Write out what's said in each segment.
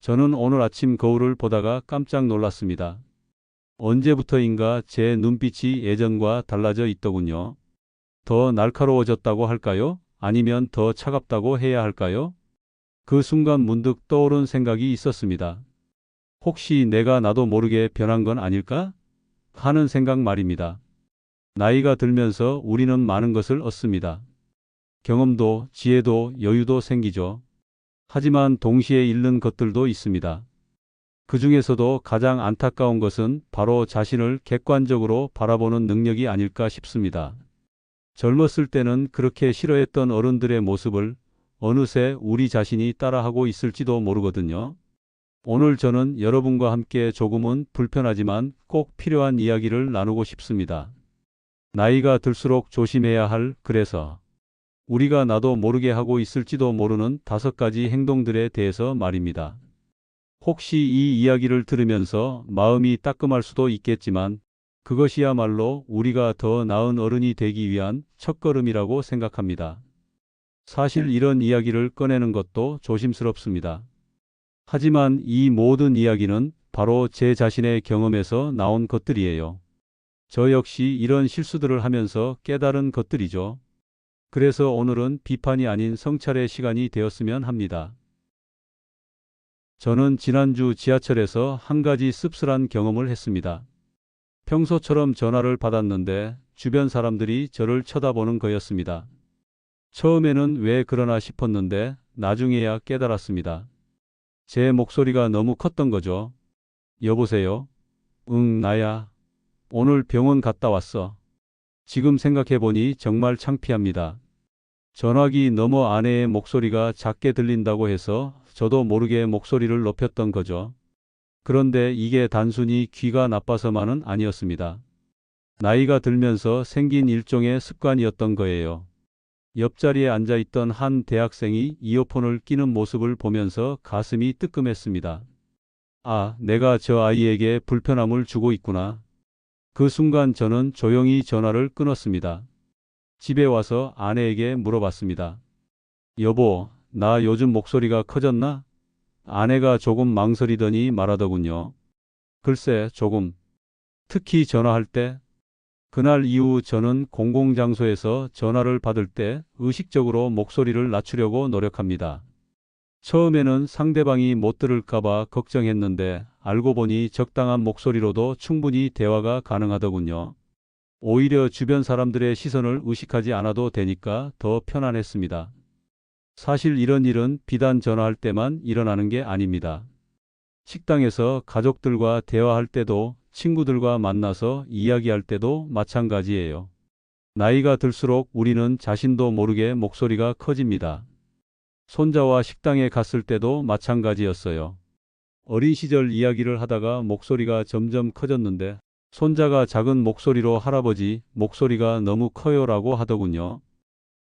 저는 오늘 아침 거울을 보다가 깜짝 놀랐습니다. 언제부터인가 제 눈빛이 예전과 달라져 있더군요. 더 날카로워졌다고 할까요? 아니면 더 차갑다고 해야 할까요? 그 순간 문득 떠오른 생각이 있었습니다. 혹시 내가 나도 모르게 변한 건 아닐까? 하는 생각 말입니다. 나이가 들면서 우리는 많은 것을 얻습니다. 경험도, 지혜도, 여유도 생기죠. 하지만 동시에 잃는 것들도 있습니다. 그 중에서도 가장 안타까운 것은 바로 자신을 객관적으로 바라보는 능력이 아닐까 싶습니다. 젊었을 때는 그렇게 싫어했던 어른들의 모습을 어느새 우리 자신이 따라하고 있을지도 모르거든요. 오늘 저는 여러분과 함께 조금은 불편하지만 꼭 필요한 이야기를 나누고 싶습니다. 나이가 들수록 조심해야 할 그래서 우리가 나도 모르게 하고 있을지도 모르는 5가지 행동들에 대해서 말입니다. 혹시 이 이야기를 들으면서 마음이 따끔할 수도 있겠지만 그것이야말로 우리가 더 나은 어른이 되기 위한 첫걸음이라고 생각합니다. 사실 이런 이야기를 꺼내는 것도 조심스럽습니다. 하지만 이 모든 이야기는 바로 제 자신의 경험에서 나온 것들이에요. 저 역시 이런 실수들을 하면서 깨달은 것들이죠. 그래서 오늘은 비판이 아닌 성찰의 시간이 되었으면 합니다. 저는 지난주 지하철에서 한 가지 씁쓸한 경험을 했습니다. 평소처럼 전화를 받았는데 주변 사람들이 저를 쳐다보는 거였습니다. 처음에는 왜 그러나 싶었는데 나중에야 깨달았습니다. 제 목소리가 너무 컸던 거죠. 여보세요? 응, 나야. 오늘 병원 갔다 왔어. 지금 생각해보니 정말 창피합니다. 전화기 너머 아내의 목소리가 작게 들린다고 해서 저도 모르게 목소리를 높였던 거죠. 그런데 이게 단순히 귀가 나빠서만은 아니었습니다. 나이가 들면서 생긴 일종의 습관이었던 거예요. 옆자리에 앉아있던 한 대학생이 이어폰을 끼는 모습을 보면서 가슴이 뜨끔했습니다. 아, 내가 저 아이에게 불편함을 주고 있구나. 그 순간 저는 조용히 전화를 끊었습니다. 집에 와서 아내에게 물어봤습니다. 여보, 나 요즘 목소리가 커졌나? 아내가 조금 망설이더니 말하더군요. 글쎄, 조금. 특히 전화할 때. 그날 이후 저는 공공장소에서 전화를 받을 때 의식적으로 목소리를 낮추려고 노력합니다. 처음에는 상대방이 못 들을까봐 걱정했는데 알고 보니 적당한 목소리로도 충분히 대화가 가능하더군요. 오히려 주변 사람들의 시선을 의식하지 않아도 되니까 더 편안했습니다. 사실 이런 일은 비단 전화할 때만 일어나는 게 아닙니다. 식당에서 가족들과 대화할 때도 친구들과 만나서 이야기할 때도 마찬가지예요. 나이가 들수록 우리는 자신도 모르게 목소리가 커집니다. 손자와 식당에 갔을 때도 마찬가지였어요. 어린 시절 이야기를 하다가 목소리가 점점 커졌는데 손자가 작은 목소리로 할아버지, 목소리가 너무 커요라고 하더군요.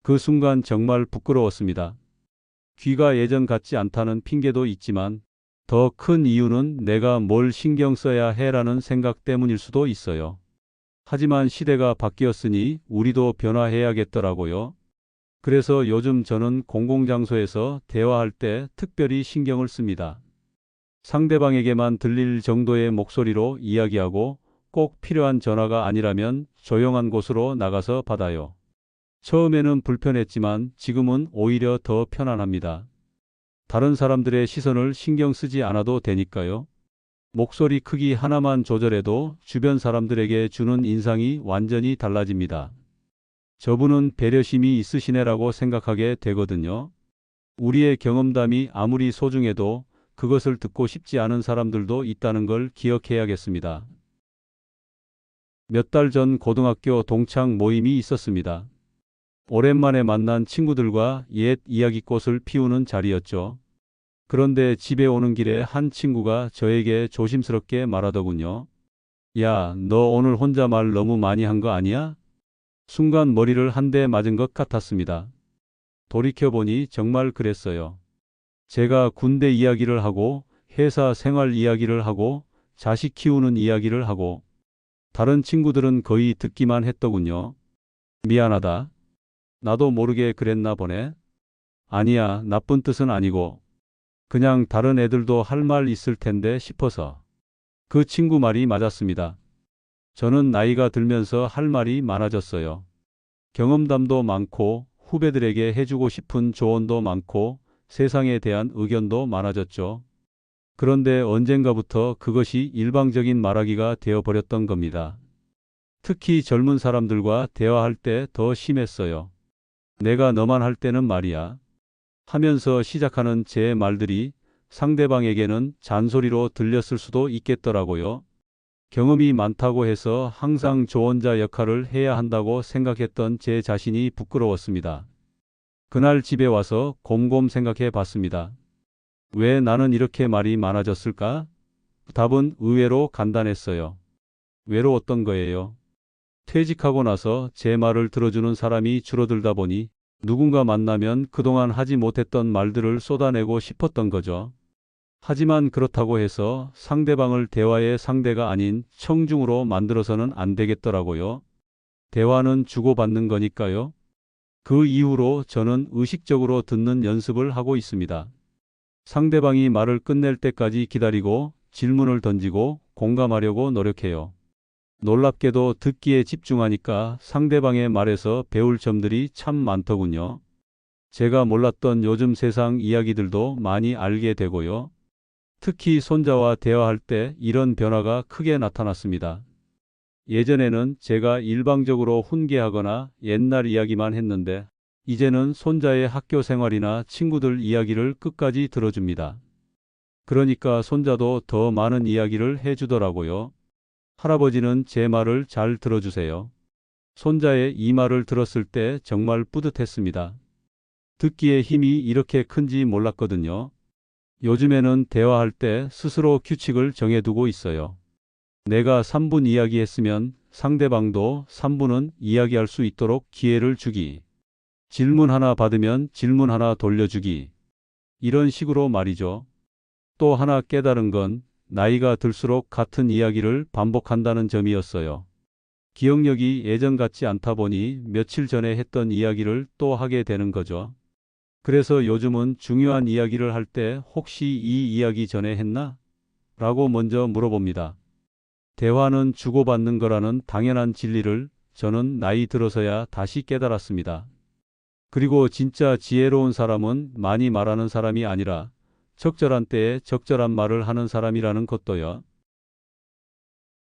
그 순간 정말 부끄러웠습니다. 귀가 예전 같지 않다는 핑계도 있지만 더 큰 이유는 내가 뭘 신경 써야 해라는 생각 때문일 수도 있어요. 하지만 시대가 바뀌었으니 우리도 변화해야겠더라고요. 그래서 요즘 저는 공공장소에서 대화할 때 특별히 신경을 씁니다. 상대방에게만 들릴 정도의 목소리로 이야기하고 꼭 필요한 전화가 아니라면 조용한 곳으로 나가서 받아요. 처음에는 불편했지만 지금은 오히려 더 편안합니다. 다른 사람들의 시선을 신경 쓰지 않아도 되니까요. 목소리 크기 하나만 조절해도 주변 사람들에게 주는 인상이 완전히 달라집니다. 저분은 배려심이 있으시네라고 생각하게 되거든요. 우리의 경험담이 아무리 소중해도 그것을 듣고 싶지 않은 사람들도 있다는 걸 기억해야겠습니다. 몇 달 전 고등학교 동창 모임이 있었습니다. 오랜만에 만난 친구들과 옛 이야기꽃을 피우는 자리였죠. 그런데 집에 오는 길에 한 친구가 저에게 조심스럽게 말하더군요. 야, 너 오늘 혼자 말 너무 많이 한 거 아니야? 순간 머리를 한 대 맞은 것 같았습니다. 돌이켜보니 정말 그랬어요. 제가 군대 이야기를 하고 회사 생활 이야기를 하고 자식 키우는 이야기를 하고 다른 친구들은 거의 듣기만 했더군요. 미안하다. 나도 모르게 그랬나 보네. 아니야, 나쁜 뜻은 아니고. 그냥 다른 애들도 할 말 있을 텐데 싶어서. 그 친구 말이 맞았습니다. 저는 나이가 들면서 할 말이 많아졌어요. 경험담도 많고 후배들에게 해주고 싶은 조언도 많고 세상에 대한 의견도 많아졌죠. 그런데 언젠가부터 그것이 일방적인 말하기가 되어버렸던 겁니다. 특히 젊은 사람들과 대화할 때 더 심했어요. 내가 너만 할 때는 말이야. 하면서 시작하는 제 말들이 상대방에게는 잔소리로 들렸을 수도 있겠더라고요. 경험이 많다고 해서 항상 조언자 역할을 해야 한다고 생각했던 제 자신이 부끄러웠습니다. 그날 집에 와서 곰곰 생각해 봤습니다. 왜 나는 이렇게 말이 많아졌을까? 답은 의외로 간단했어요. 외로웠던 거예요. 퇴직하고 나서 제 말을 들어주는 사람이 줄어들다 보니 누군가 만나면 그동안 하지 못했던 말들을 쏟아내고 싶었던 거죠. 하지만 그렇다고 해서 상대방을 대화의 상대가 아닌 청중으로 만들어서는 안 되겠더라고요. 대화는 주고받는 거니까요. 그 이후로 저는 의식적으로 듣는 연습을 하고 있습니다. 상대방이 말을 끝낼 때까지 기다리고 질문을 던지고 공감하려고 노력해요. 놀랍게도 듣기에 집중하니까 상대방의 말에서 배울 점들이 참 많더군요. 제가 몰랐던 요즘 세상 이야기들도 많이 알게 되고요. 특히 손자와 대화할 때 이런 변화가 크게 나타났습니다. 예전에는 제가 일방적으로 훈계하거나 옛날 이야기만 했는데 이제는 손자의 학교 생활이나 친구들 이야기를 끝까지 들어줍니다. 그러니까 손자도 더 많은 이야기를 해주더라고요. 할아버지는 제 말을 잘 들어주세요. 손자의 이 말을 들었을 때 정말 뿌듯했습니다. 듣기에 힘이 이렇게 큰지 몰랐거든요. 요즘에는 대화할 때 스스로 규칙을 정해두고 있어요. 내가 3분 이야기했으면 상대방도 3분은 이야기할 수 있도록 기회를 주기. 질문 하나 받으면 질문 하나 돌려주기. 이런 식으로 말이죠. 또 하나 깨달은 건 나이가 들수록 같은 이야기를 반복한다는 점이었어요. 기억력이 예전 같지 않다 보니 며칠 전에 했던 이야기를 또 하게 되는 거죠. 그래서 요즘은 중요한 이야기를 할 때 혹시 이 이야기 전에 했나? 라고 먼저 물어봅니다. 대화는 주고받는 거라는 당연한 진리를 저는 나이 들어서야 다시 깨달았습니다. 그리고 진짜 지혜로운 사람은 많이 말하는 사람이 아니라 적절한 때에 적절한 말을 하는 사람이라는 것도요.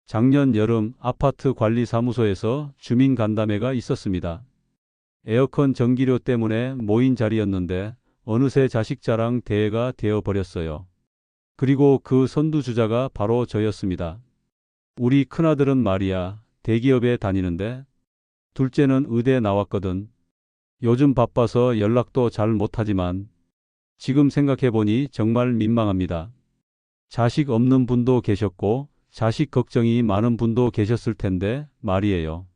작년 여름 아파트 관리사무소에서 주민 간담회가 있었습니다. 에어컨 전기료 때문에 모인 자리였는데 어느새 자식 자랑 대회가 되어버렸어요. 그리고 그 선두주자가 바로 저였습니다. 우리 큰아들은 말이야, 대기업에 다니는데 둘째는 의대 나왔거든. 요즘 바빠서 연락도 잘 못하지만 지금 생각해보니 정말 민망합니다. 자식 없는 분도 계셨고 자식 걱정이 많은 분도 계셨을 텐데 말이에요.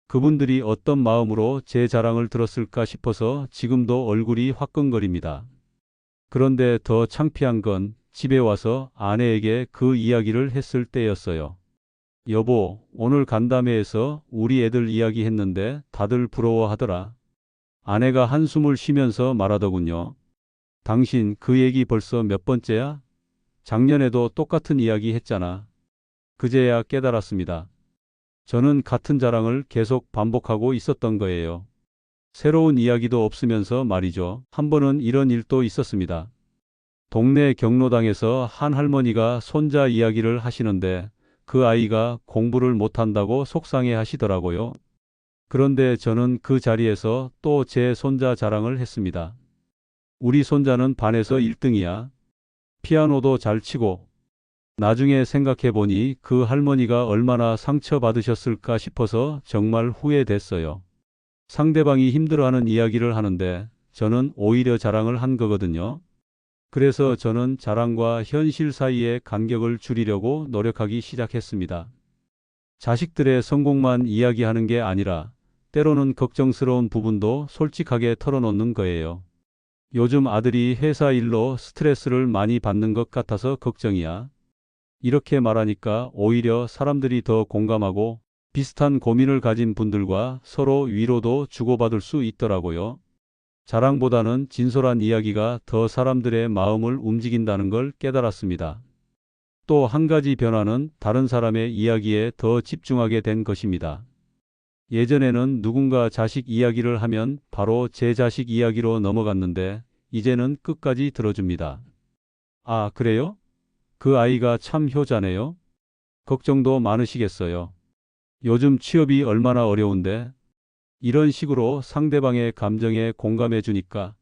그분들이 어떤 마음으로 제 자랑을 들었을까 싶어서 지금도 얼굴이 화끈거립니다. 그런데 더 창피한 건 집에 와서 아내에게 그 이야기를 했을 때였어요. 여보, 오늘 간담회에서 우리 애들 이야기했는데 다들 부러워하더라. 아내가 한숨을 쉬면서 말하더군요. 당신 그 얘기 벌써 몇 번째야? 작년에도 똑같은 이야기 했잖아. 그제야 깨달았습니다. 저는 같은 자랑을 계속 반복하고 있었던 거예요. 새로운 이야기도 없으면서 말이죠. 한 번은 이런 일도 있었습니다. 동네 경로당에서 한 할머니가 손자 이야기를 하시는데 그 아이가 공부를 못한다고 속상해 하시더라고요. 그런데 저는 그 자리에서 또 제 손자 자랑을 했습니다. 우리 손자는 반에서 1등이야. 피아노도 잘 치고. 나중에 생각해보니 그 할머니가 얼마나 상처받으셨을까 싶어서 정말 후회됐어요. 상대방이 힘들어하는 이야기를 하는데 저는 오히려 자랑을 한 거거든요. 그래서 저는 자랑과 현실 사이의 간격을 줄이려고 노력하기 시작했습니다. 자식들의 성공만 이야기하는 게 아니라 때로는 걱정스러운 부분도 솔직하게 털어놓는 거예요. 요즘 아들이 회사 일로 스트레스를 많이 받는 것 같아서 걱정이야. 이렇게 말하니까 오히려 사람들이 더 공감하고 비슷한 고민을 가진 분들과 서로 위로도 주고받을 수 있더라고요. 자랑보다는 진솔한 이야기가 더 사람들의 마음을 움직인다는 걸 깨달았습니다. 또 한 가지 변화는 다른 사람의 이야기에 더 집중하게 된 것입니다. 예전에는 누군가 자식 이야기를 하면 바로 제 자식 이야기로 넘어갔는데 이제는 끝까지 들어줍니다. 아, 그래요? 그 아이가 참 효자네요. 걱정도 많으시겠어요. 요즘 취업이 얼마나 어려운데 이런 식으로 상대방의 감정에 공감해 주니까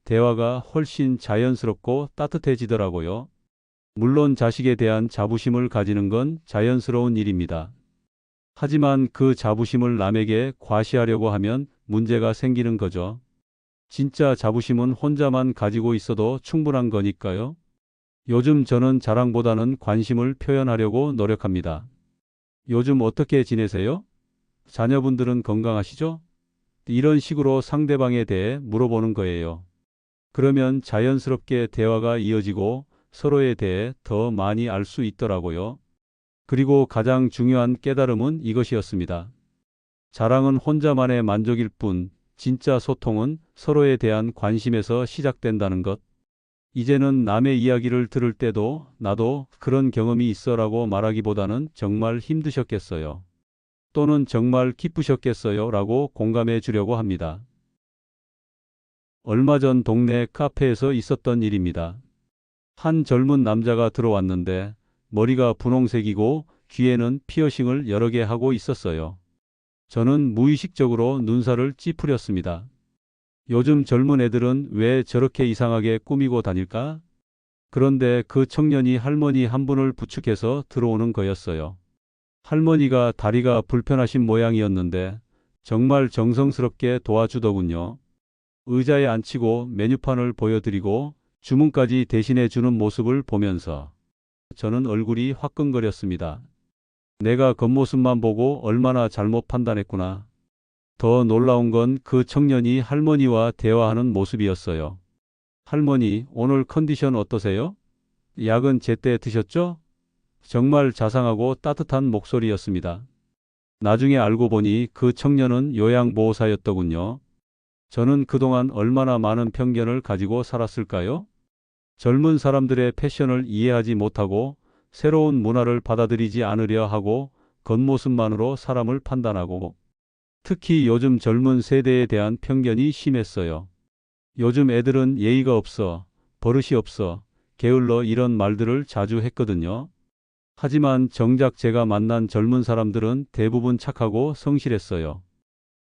대화가 훨씬 자연스럽고 따뜻해지더라고요. 물론 자식에 대한 자부심을 가지는 건 자연스러운 일입니다. 하지만 그 자부심을 남에게 과시하려고 하면 문제가 생기는 거죠. 진짜 자부심은 혼자만 가지고 있어도 충분한 거니까요. 요즘 저는 자랑보다는 관심을 표현하려고 노력합니다. 요즘 어떻게 지내세요? 자녀분들은 건강하시죠? 이런 식으로 상대방에 대해 물어보는 거예요. 그러면 자연스럽게 대화가 이어지고 서로에 대해 더 많이 알 수 있더라고요. 그리고 가장 중요한 깨달음은 이것이었습니다. 자랑은 혼자만의 만족일 뿐, 진짜 소통은 서로에 대한 관심에서 시작된다는 것. 이제는 남의 이야기를 들을 때도 나도 그런 경험이 있어라고 말하기보다는 정말 힘드셨겠어요. 또는 정말 기쁘셨겠어요 라고 공감해 주려고 합니다. 얼마 전 동네 카페에서 있었던 일입니다. 한 젊은 남자가 들어왔는데 머리가 분홍색이고 귀에는 피어싱을 여러 개 하고 있었어요. 저는 무의식적으로 눈살을 찌푸렸습니다. 요즘 젊은 애들은 왜 저렇게 이상하게 꾸미고 다닐까? 그런데 그 청년이 할머니 한 분을 부축해서 들어오는 거였어요. 할머니가 다리가 불편하신 모양이었는데 정말 정성스럽게 도와주더군요. 의자에 앉히고 메뉴판을 보여드리고 주문까지 대신해 주는 모습을 보면서 저는 얼굴이 화끈거렸습니다. 내가 겉모습만 보고 얼마나 잘못 판단했구나. 더 놀라운 건 그 청년이 할머니와 대화하는 모습이었어요. 할머니, 오늘 컨디션 어떠세요? 약은 제때 드셨죠? 정말 자상하고 따뜻한 목소리였습니다. 나중에 알고 보니 그 청년은 요양보호사였더군요. 저는 그동안 얼마나 많은 편견을 가지고 살았을까요? 젊은 사람들의 패션을 이해하지 못하고 새로운 문화를 받아들이지 않으려 하고 겉모습만으로 사람을 판단하고 특히 요즘 젊은 세대에 대한 편견이 심했어요. 요즘 애들은 예의가 없어, 버릇이 없어, 게을러 이런 말들을 자주 했거든요. 하지만 정작 제가 만난 젊은 사람들은 대부분 착하고 성실했어요.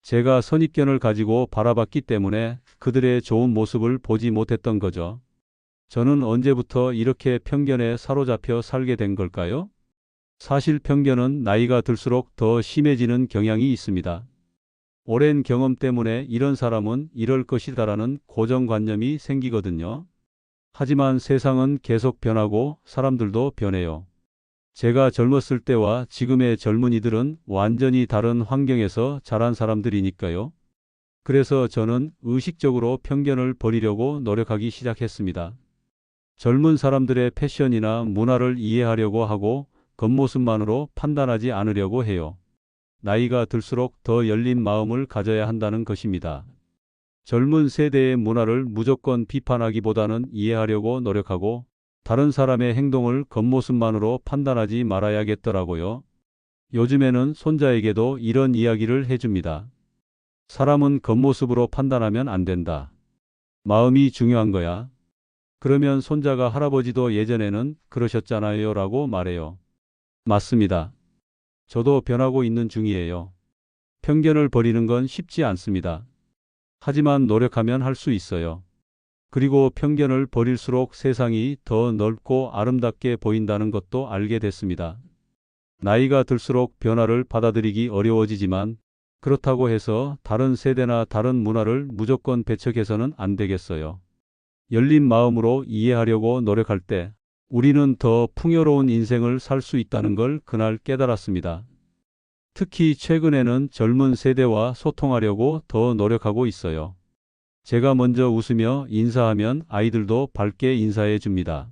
제가 선입견을 가지고 바라봤기 때문에 그들의 좋은 모습을 보지 못했던 거죠. 저는 언제부터 이렇게 편견에 사로잡혀 살게 된 걸까요? 사실 편견은 나이가 들수록 더 심해지는 경향이 있습니다. 오랜 경험 때문에 이런 사람은 이럴 것이다라는 고정관념이 생기거든요. 하지만 세상은 계속 변하고 사람들도 변해요. 제가 젊었을 때와 지금의 젊은이들은 완전히 다른 환경에서 자란 사람들이니까요. 그래서 저는 의식적으로 편견을 버리려고 노력하기 시작했습니다. 젊은 사람들의 패션이나 문화를 이해하려고 하고 겉모습만으로 판단하지 않으려고 해요. 나이가 들수록 더 열린 마음을 가져야 한다는 것입니다. 젊은 세대의 문화를 무조건 비판하기보다는 이해하려고 노력하고 다른 사람의 행동을 겉모습만으로 판단하지 말아야겠더라고요. 요즘에는 손자에게도 이런 이야기를 해줍니다. 사람은 겉모습으로 판단하면 안 된다. 마음이 중요한 거야. 그러면 손자가 할아버지도 예전에는 그러셨잖아요 라고 말해요. 맞습니다. 저도 변하고 있는 중이에요. 편견을 버리는 건 쉽지 않습니다. 하지만 노력하면 할 수 있어요. 그리고 편견을 버릴수록 세상이 더 넓고 아름답게 보인다는 것도 알게 됐습니다. 나이가 들수록 변화를 받아들이기 어려워지지만 그렇다고 해서 다른 세대나 다른 문화를 무조건 배척해서는 안 되겠어요. 열린 마음으로 이해하려고 노력할 때 우리는 더 풍요로운 인생을 살 수 있다는 걸 그날 깨달았습니다. 특히 최근에는 젊은 세대와 소통하려고 더 노력하고 있어요. 제가 먼저 웃으며 인사하면 아이들도 밝게 인사해 줍니다.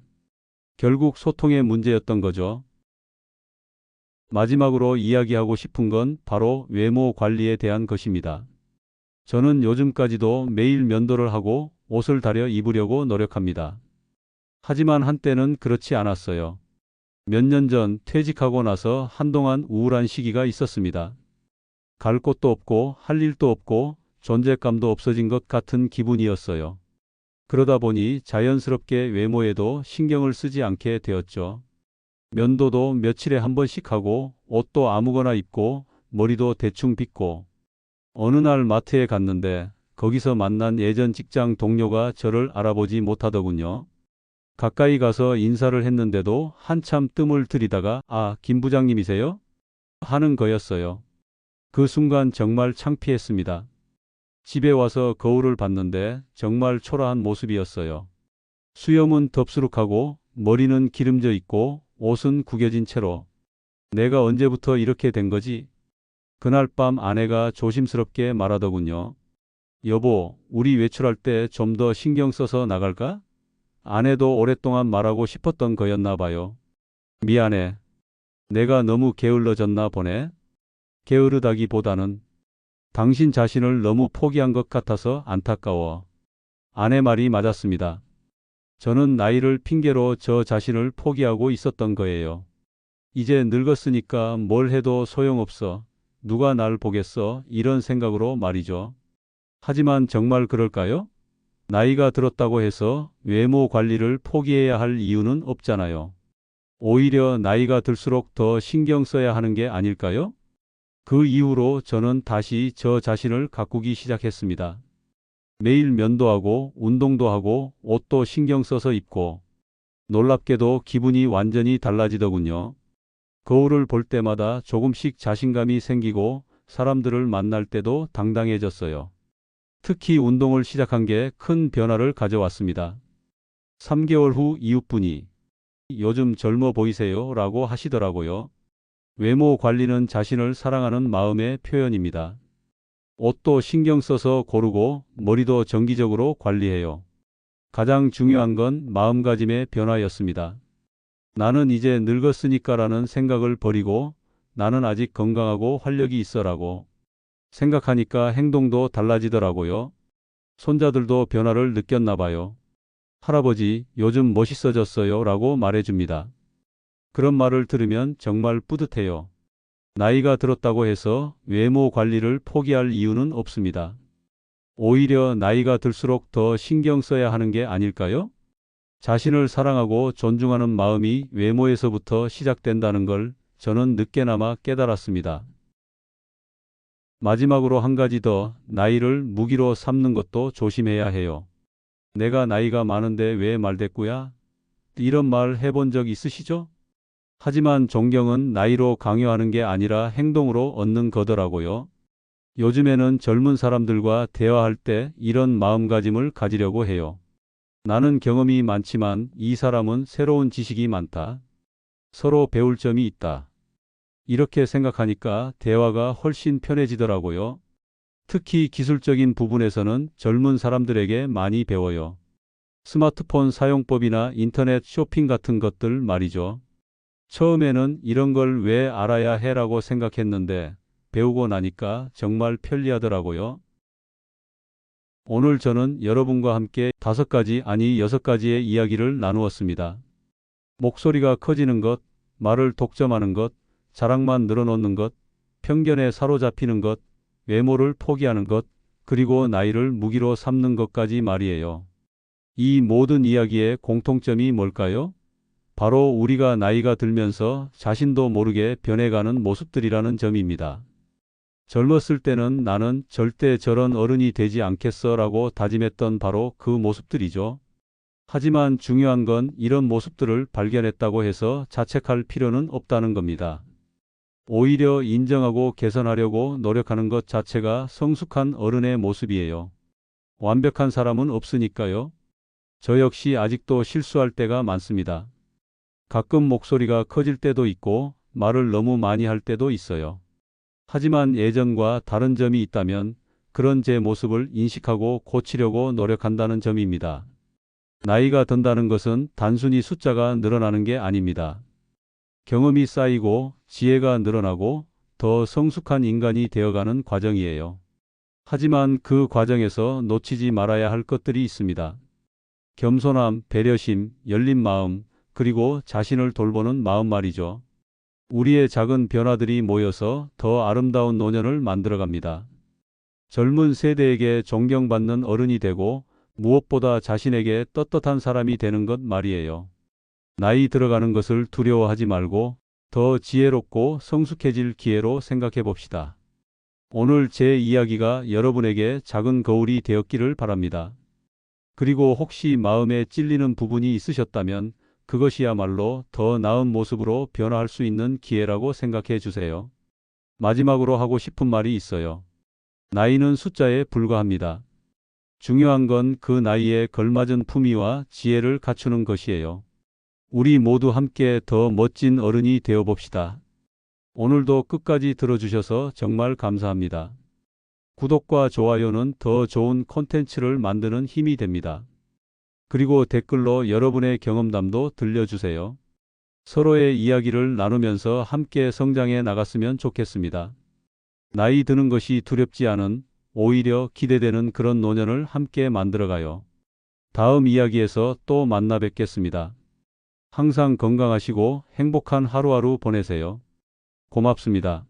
결국 소통의 문제였던 거죠. 마지막으로 이야기하고 싶은 건 바로 외모 관리에 대한 것입니다. 저는 요즘까지도 매일 면도를 하고 옷을 다려 입으려고 노력합니다. 하지만 한때는 그렇지 않았어요. 몇 년 전 퇴직하고 나서 한동안 우울한 시기가 있었습니다. 갈 곳도 없고 할 일도 없고 존재감도 없어진 것 같은 기분이었어요. 그러다 보니 자연스럽게 외모에도 신경을 쓰지 않게 되었죠. 면도도 며칠에 한 번씩 하고 옷도 아무거나 입고 머리도 대충 빗고 어느 날 마트에 갔는데 거기서 만난 예전 직장 동료가 저를 알아보지 못하더군요. 가까이 가서 인사를 했는데도 한참 뜸을 들이다가 아, 김 부장님이세요? 하는 거였어요. 그 순간 정말 창피했습니다. 집에 와서 거울을 봤는데 정말 초라한 모습이었어요. 수염은 덥수룩하고 머리는 기름져 있고 옷은 구겨진 채로 내가 언제부터 이렇게 된 거지? 그날 밤 아내가 조심스럽게 말하더군요. 여보, 우리 외출할 때 좀 더 신경 써서 나갈까? 아내도 오랫동안 말하고 싶었던 거였나 봐요. 미안해. 내가 너무 게을러졌나 보네. 게으르다기보다는 당신 자신을 너무 포기한 것 같아서 안타까워. 아내 말이 맞았습니다. 저는 나이를 핑계로 저 자신을 포기하고 있었던 거예요. 이제 늙었으니까 뭘 해도 소용없어. 누가 날 보겠어? 이런 생각으로 말이죠. 하지만 정말 그럴까요? 나이가 들었다고 해서 외모 관리를 포기해야 할 이유는 없잖아요. 오히려 나이가 들수록 더 신경 써야 하는 게 아닐까요? 그 이후로 저는 다시 저 자신을 가꾸기 시작했습니다. 매일 면도하고 운동도 하고 옷도 신경 써서 입고 놀랍게도 기분이 완전히 달라지더군요. 거울을 볼 때마다 조금씩 자신감이 생기고 사람들을 만날 때도 당당해졌어요. 특히 운동을 시작한 게 큰 변화를 가져왔습니다. 3개월 후 이웃분이 요즘 젊어 보이세요? 라고 하시더라고요. 외모 관리는 자신을 사랑하는 마음의 표현입니다. 옷도 신경 써서 고르고 머리도 정기적으로 관리해요. 가장 중요한 건 마음가짐의 변화였습니다. 나는 이제 늙었으니까라는 생각을 버리고 나는 아직 건강하고 활력이 있어라고 생각하니까 행동도 달라지더라고요. 손자들도 변화를 느꼈나 봐요. 할아버지, 요즘 멋있어졌어요 라고 말해줍니다. 그런 말을 들으면 정말 뿌듯해요. 나이가 들었다고 해서 외모 관리를 포기할 이유는 없습니다. 오히려 나이가 들수록 더 신경 써야 하는 게 아닐까요? 자신을 사랑하고 존중하는 마음이 외모에서부터 시작된다는 걸 저는 늦게나마 깨달았습니다. 마지막으로 한 가지 더, 나이를 무기로 삼는 것도 조심해야 해요. 내가 나이가 많은데 왜 말대꾸야? 이런 말 해본 적 있으시죠? 하지만 존경은 나이로 강요하는 게 아니라 행동으로 얻는 거더라고요. 요즘에는 젊은 사람들과 대화할 때 이런 마음가짐을 가지려고 해요. 나는 경험이 많지만 이 사람은 새로운 지식이 많다. 서로 배울 점이 있다. 이렇게 생각하니까 대화가 훨씬 편해지더라고요. 특히 기술적인 부분에서는 젊은 사람들에게 많이 배워요. 스마트폰 사용법이나 인터넷 쇼핑 같은 것들 말이죠. 처음에는 이런 걸 왜 알아야 해라고 생각했는데 배우고 나니까 정말 편리하더라고요. 오늘 저는 여러분과 함께 5가지 아니 6가지의 이야기를 나누었습니다. 목소리가 커지는 것, 말을 독점하는 것, 자랑만 늘어놓는 것, 편견에 사로잡히는 것, 외모를 포기하는 것, 그리고 나이를 무기로 삼는 것까지 말이에요. 이 모든 이야기의 공통점이 뭘까요? 바로 우리가 나이가 들면서 자신도 모르게 변해가는 모습들이라는 점입니다. 젊었을 때는 나는 절대 저런 어른이 되지 않겠어 라고 다짐했던 바로 그 모습들이죠. 하지만 중요한 건 이런 모습들을 발견했다고 해서 자책할 필요는 없다는 겁니다. 오히려 인정하고 개선하려고 노력하는 것 자체가 성숙한 어른의 모습이에요. 완벽한 사람은 없으니까요. 저 역시 아직도 실수할 때가 많습니다. 가끔 목소리가 커질 때도 있고 말을 너무 많이 할 때도 있어요. 하지만 예전과 다른 점이 있다면 그런 제 모습을 인식하고 고치려고 노력한다는 점입니다. 나이가 든다는 것은 단순히 숫자가 늘어나는 게 아닙니다. 경험이 쌓이고 지혜가 늘어나고 더 성숙한 인간이 되어가는 과정이에요. 하지만 그 과정에서 놓치지 말아야 할 것들이 있습니다. 겸손함, 배려심, 열린 마음, 그리고 자신을 돌보는 마음 말이죠. 우리의 작은 변화들이 모여서 더 아름다운 노년을 만들어갑니다. 젊은 세대에게 존경받는 어른이 되고 무엇보다 자신에게 떳떳한 사람이 되는 것 말이에요. 나이 들어가는 것을 두려워하지 말고 더 지혜롭고 성숙해질 기회로 생각해 봅시다. 오늘 제 이야기가 여러분에게 작은 거울이 되었기를 바랍니다. 그리고 혹시 마음에 찔리는 부분이 있으셨다면 그것이야말로 더 나은 모습으로 변화할 수 있는 기회라고 생각해 주세요. 마지막으로 하고 싶은 말이 있어요. 나이는 숫자에 불과합니다. 중요한 건 그 나이에 걸맞은 품위와 지혜를 갖추는 것이에요. 우리 모두 함께 더 멋진 어른이 되어 봅시다. 오늘도 끝까지 들어주셔서 정말 감사합니다. 구독과 좋아요는 더 좋은 콘텐츠를 만드는 힘이 됩니다. 그리고 댓글로 여러분의 경험담도 들려주세요. 서로의 이야기를 나누면서 함께 성장해 나갔으면 좋겠습니다. 나이 드는 것이 두렵지 않은, 오히려 기대되는 그런 노년을 함께 만들어가요. 다음 이야기에서 또 만나 뵙겠습니다. 항상 건강하시고 행복한 하루하루 보내세요. 고맙습니다.